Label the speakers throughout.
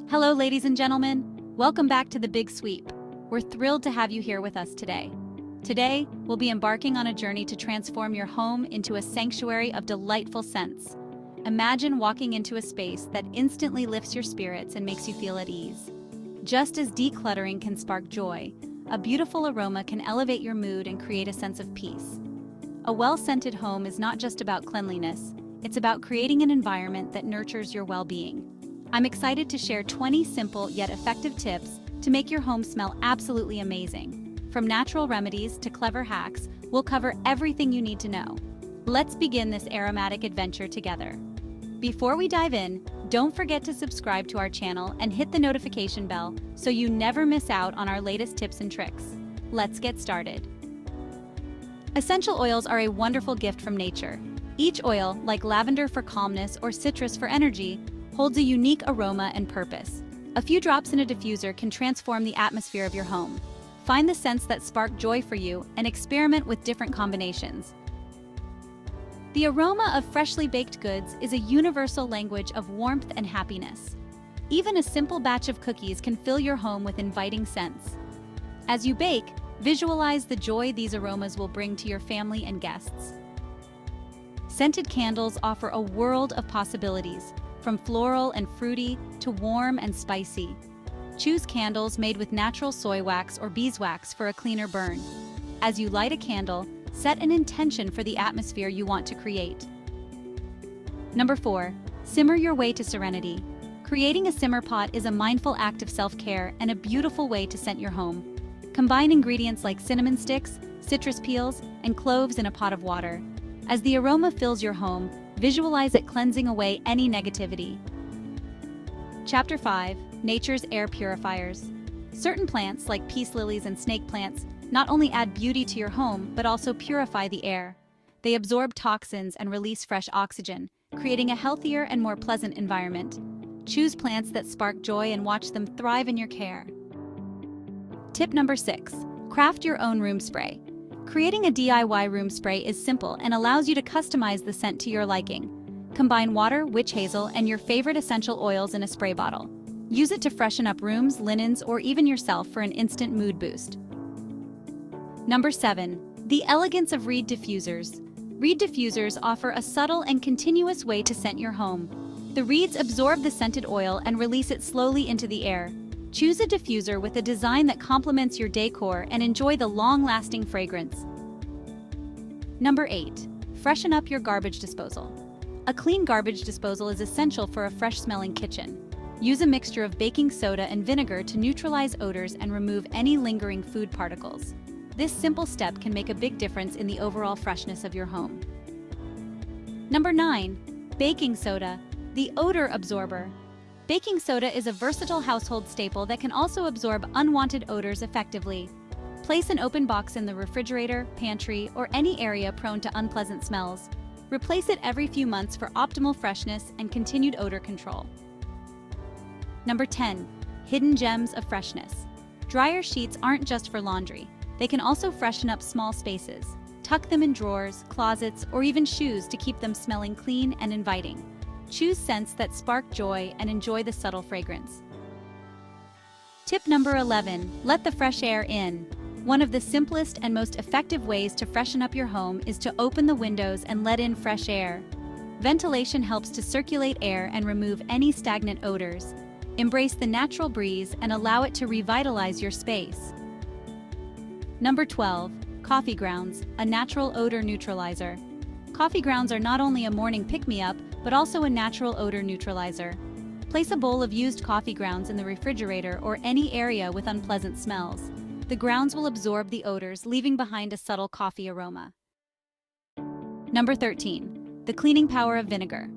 Speaker 1: Hello, ladies and gentlemen. Welcome back to The Big Sweep. We're thrilled to have you here with us today. Today, we'll be embarking on a journey to transform your home into a sanctuary of delightful scents. Imagine walking into a space that instantly lifts your spirits and makes you feel at ease. Just as decluttering can spark joy, a beautiful aroma can elevate your mood and create a sense of peace. A well-scented home is not just about cleanliness, it's about creating an environment that nurtures your well-being. I'm excited to share 20 simple yet effective tips to make your home smell absolutely amazing. From natural remedies to clever hacks, we'll cover everything you need to know. Let's begin this aromatic adventure together. Before we dive in, don't forget to subscribe to our channel and hit the notification bell so you never miss out on our latest tips and tricks. Let's get started. Essential oils are a wonderful gift from nature. Each oil, like lavender for calmness or citrus for energy, holds a unique aroma and purpose. A few drops in a diffuser can transform the atmosphere of your home. Find the scents that spark joy for you and experiment with different combinations. The aroma of freshly baked goods is a universal language of warmth and happiness. Even a simple batch of cookies can fill your home with inviting scents. As you bake, visualize the joy these aromas will bring to your family and guests. Scented candles offer a world of possibilities, from floral and fruity to warm and spicy. Choose candles made with natural soy wax or beeswax for a cleaner burn. As you light a candle, set an intention for the atmosphere you want to create. Number 4. Simmer your way to serenity. Creating a simmer pot is a mindful act of self-care and a beautiful way to scent your home. Combine ingredients like cinnamon sticks, citrus peels, and cloves in a pot of water. As the aroma fills your home, visualize it cleansing away any negativity. Chapter 5. Nature's Air Purifiers. Certain plants, like peace lilies and snake plants, not only add beauty to your home, but also purify the air. They absorb toxins and release fresh oxygen, creating a healthier and more pleasant environment. Choose plants that spark joy and watch them thrive in your care. Tip number 6. Craft your own room spray. Creating a DIY room spray is simple and allows you to customize the scent to your liking. Combine water, witch hazel, and your favorite essential oils in a spray bottle. Use it to freshen up rooms, linens, or even yourself for an instant mood boost. Number 7. The elegance of reed diffusers. Reed diffusers offer a subtle and continuous way to scent your home. The reeds absorb the scented oil and release it slowly into the air. Choose a diffuser with a design that complements your decor and enjoy the long-lasting fragrance. Number 8. Freshen up your garbage disposal. A clean garbage disposal is essential for a fresh-smelling kitchen. Use a mixture of baking soda and vinegar to neutralize odors and remove any lingering food particles. This simple step can make a big difference in the overall freshness of your home. Number 9. Baking soda, the odor absorber. Baking soda is a versatile household staple that can also absorb unwanted odors effectively. Place an open box in the refrigerator, pantry, or any area prone to unpleasant smells. Replace it every few months for optimal freshness and continued odor control. Number 10. Hidden gems of freshness. Dryer sheets aren't just for laundry. They can also freshen up small spaces. Tuck them in drawers, closets, or even shoes to keep them smelling clean and inviting. Choose scents that spark joy and enjoy the subtle fragrance. Tip number 11. Let the fresh air in. One of the simplest and most effective ways to freshen up your home is to open the windows and let in fresh air. Ventilation helps to circulate air and remove any stagnant odors. Embrace the natural breeze and allow it to revitalize your space. Number 12. Coffee grounds, a natural odor neutralizer. Coffee grounds are not only a morning pick-me-up, but also a natural odor neutralizer. Place a bowl of used coffee grounds in the refrigerator or any area with unpleasant smells. The grounds will absorb the odors, leaving behind a subtle coffee aroma. Number 13. The cleaning power of vinegar.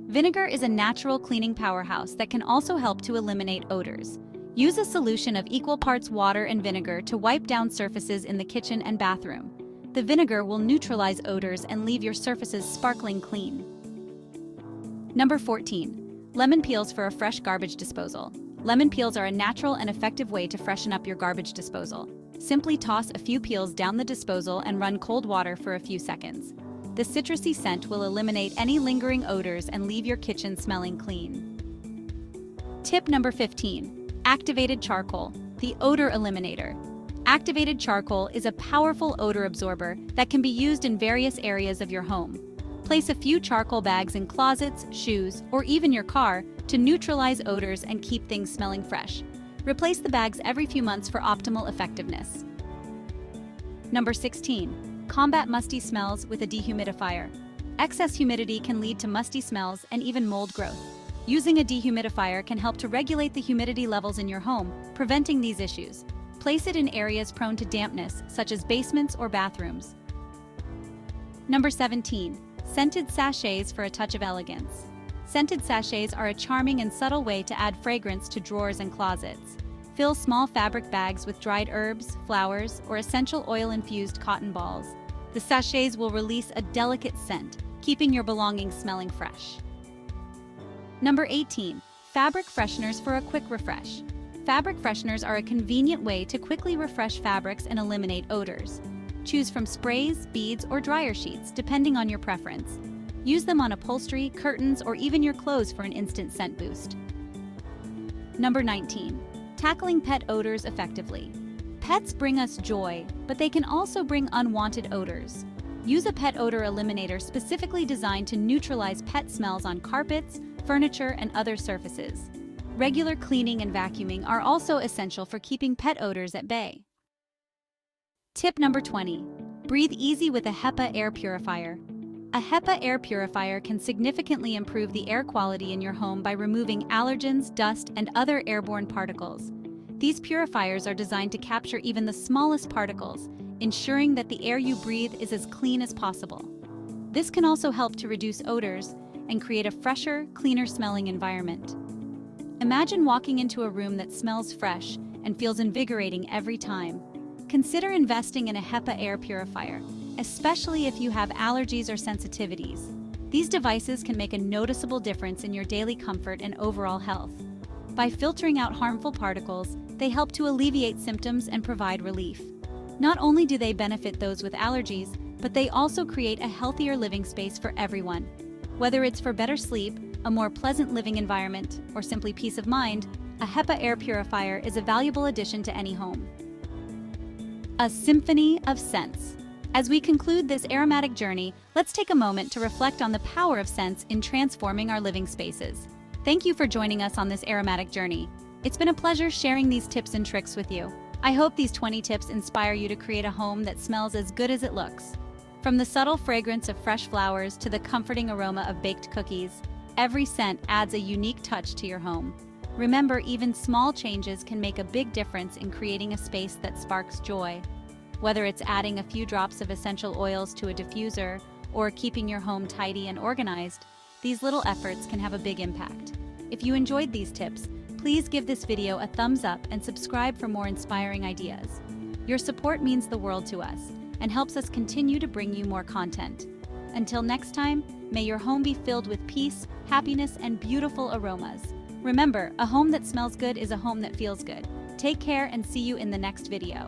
Speaker 1: Vinegar is a natural cleaning powerhouse that can also help to eliminate odors. Use a solution of equal parts water and vinegar to wipe down surfaces in the kitchen and bathroom. The vinegar will neutralize odors and leave your surfaces sparkling clean. Number 14. Lemon peels for a fresh garbage disposal. Lemon peels are a natural and effective way to freshen up your garbage disposal. Simply toss a few peels down the disposal and run cold water for a few seconds. The citrusy scent will eliminate any lingering odors and leave your kitchen smelling clean. Tip number 15. Activated charcoal, the odor eliminator. Activated charcoal is a powerful odor absorber that can be used in various areas of your home. Place a few charcoal bags in closets, shoes, or even your car to neutralize odors and keep things smelling fresh. Replace the bags every few months for optimal effectiveness. Number 16. Combat musty smells with a dehumidifier. Excess humidity can lead to musty smells and even mold growth. Using a dehumidifier can help to regulate the humidity levels in your home, preventing these issues. Place it in areas prone to dampness, such as basements or bathrooms. Number 17. Scented sachets for a touch of elegance. Scented sachets are a charming and subtle way to add fragrance to drawers and closets. Fill small fabric bags with dried herbs, flowers, or essential oil-infused cotton balls. The sachets will release a delicate scent, keeping your belongings smelling fresh. Number 18. Fabric fresheners for a quick refresh. Fabric fresheners are a convenient way to quickly refresh fabrics and eliminate odors. Choose from sprays, beads, or dryer sheets, depending on your preference. Use them on upholstery, curtains, or even your clothes for an instant scent boost. Number 19. Tackling pet odors effectively. Pets bring us joy, but they can also bring unwanted odors. Use a pet odor eliminator specifically designed to neutralize pet smells on carpets, furniture, and other surfaces. Regular cleaning and vacuuming are also essential for keeping pet odors at bay. Tip number 20. Breathe easy with a HEPA air purifier. A HEPA air purifier can significantly improve the air quality in your home by removing allergens, dust, and other airborne particles. These purifiers are designed to capture even the smallest particles, ensuring that the air you breathe is as clean as possible. This can also help to reduce odors and create a fresher, cleaner-smelling environment. Imagine walking into a room that smells fresh and feels invigorating every time. Consider investing in a HEPA air purifier, especially if you have allergies or sensitivities. These devices can make a noticeable difference in your daily comfort and overall health. By filtering out harmful particles, they help to alleviate symptoms and provide relief. Not only do they benefit those with allergies, but they also create a healthier living space for everyone. Whether it's for better sleep, a more pleasant living environment, or simply peace of mind, a HEPA air purifier is a valuable addition to any home. A symphony of scents. As we conclude this aromatic journey, let's take a moment to reflect on the power of scents in transforming our living spaces. Thank you for joining us on this aromatic journey. It's been a pleasure sharing these tips and tricks with you. I hope these 20 tips inspire you to create a home that smells as good as it looks. From the subtle fragrance of fresh flowers to the comforting aroma of baked cookies, every scent adds a unique touch to your home. Remember, even small changes can make a big difference in creating a space that sparks joy. Whether it's adding a few drops of essential oils to a diffuser or keeping your home tidy and organized, these little efforts can have a big impact. If you enjoyed these tips, please give this video a thumbs up and subscribe for more inspiring ideas. Your support means the world to us and helps us continue to bring you more content. Until next time, may your home be filled with peace, happiness, and beautiful aromas. Remember, a home that smells good is a home that feels good. Take care and see you in the next video.